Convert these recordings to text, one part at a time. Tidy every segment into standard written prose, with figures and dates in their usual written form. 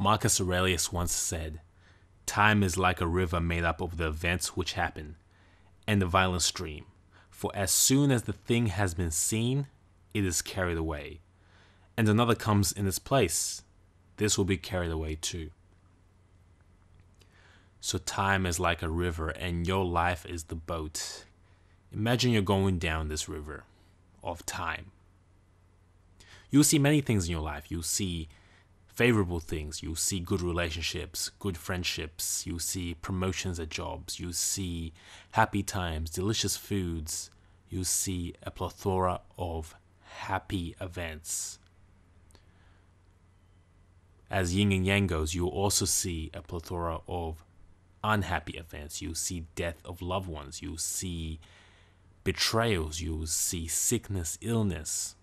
Marcus Aurelius once said, "Time is like a river made up of the events which happen, and the violent stream. For as soon as the thing has been seen, it is carried away, and another comes in its place. This will be carried away too." So time is like a river, and your life is the boat. Imagine you're going down this river of time. You'll see many things in your life. You'll see favorable things. You'll see good relationships, good friendships. You'll see promotions at jobs. You'll see happy times, delicious foods. You'll see a plethora of happy events. As yin and yang goes, you'll also see a plethora of unhappy events. You'll see death of loved ones. You'll see betrayals. You'll see sickness, illness.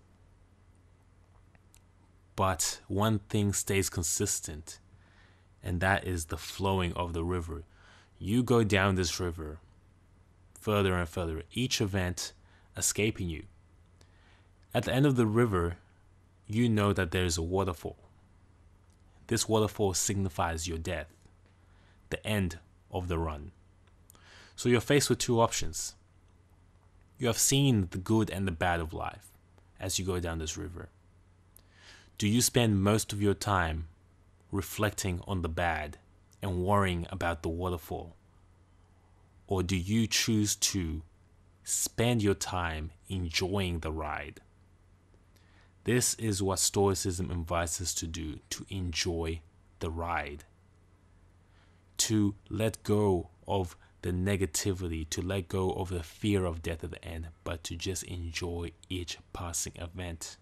But one thing stays consistent, and that is the flowing of the river. You go down this river further and further, each event escaping you. At the end of the river, you know that there is a waterfall. This waterfall signifies your death, the end of the run. So you're faced with two options. You have seen the good and the bad of life as you go down this river. Do you spend most of your time reflecting on the bad and worrying about the waterfall? Or do you choose to spend your time enjoying the ride? This is what Stoicism invites us to do, to enjoy the ride. To let go of the negativity, to let go of the fear of death at the end, but to just enjoy each passing event.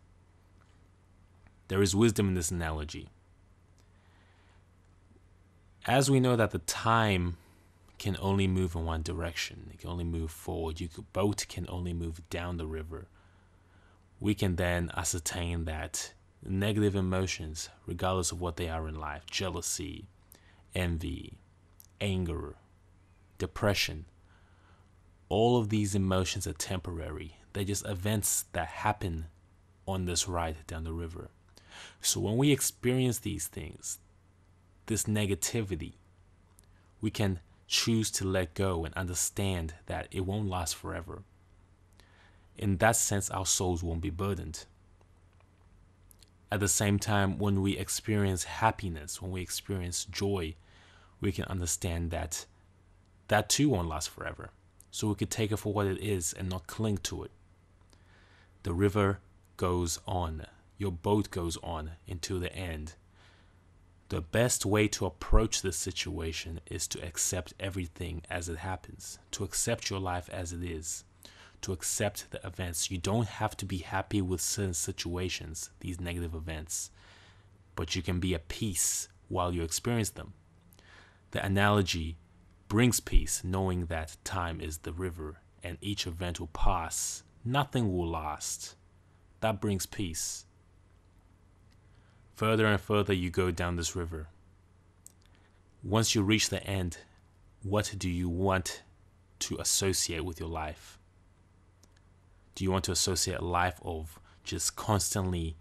There is wisdom in this analogy. As we know that the time can only move in one direction, it can only move forward, boat can only move down the river, we can then ascertain that negative emotions, regardless of what they are in life, jealousy, envy, anger, depression, all of these emotions are temporary. They're just events that happen on this ride down the river. So when we experience these things, this negativity, we can choose to let go and understand that it won't last forever. In that sense, our souls won't be burdened. At the same time, when we experience happiness, when we experience joy, we can understand that that too won't last forever. So we could take it for what it is and not cling to it. The river goes on. Your boat goes on until the end. The best way to approach this situation is to accept everything as it happens, to accept your life as it is, to accept the events. You don't have to be happy with certain situations, these negative events, but you can be at peace while you experience them. The analogy brings peace, knowing that time is the river and each event will pass. Nothing will last. That brings peace. Further and further you go down this river. Once you reach the end, what do you want to associate with your life? Do you want to associate a life of just constantly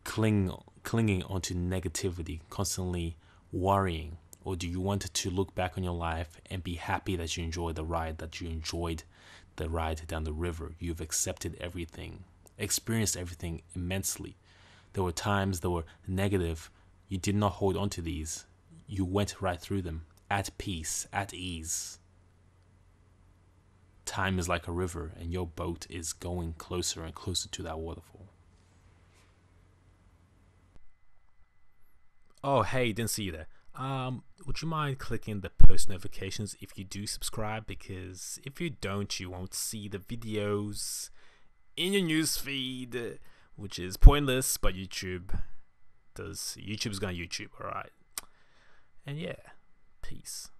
clinging onto negativity, constantly worrying? Or do you want to look back on your life and be happy that you enjoyed the ride, down the river? You've accepted everything, experienced everything immensely. There were times that were negative. You did not hold on to these. You went right through them at peace, at ease. Time is like a river, and your boat is going closer and closer to that waterfall. Oh, hey, didn't see you there. Would you mind clicking the post notifications if you do subscribe? Because if you don't, you won't see the videos in your newsfeed, which is pointless, but YouTube's gonna YouTube, alright? And yeah, peace.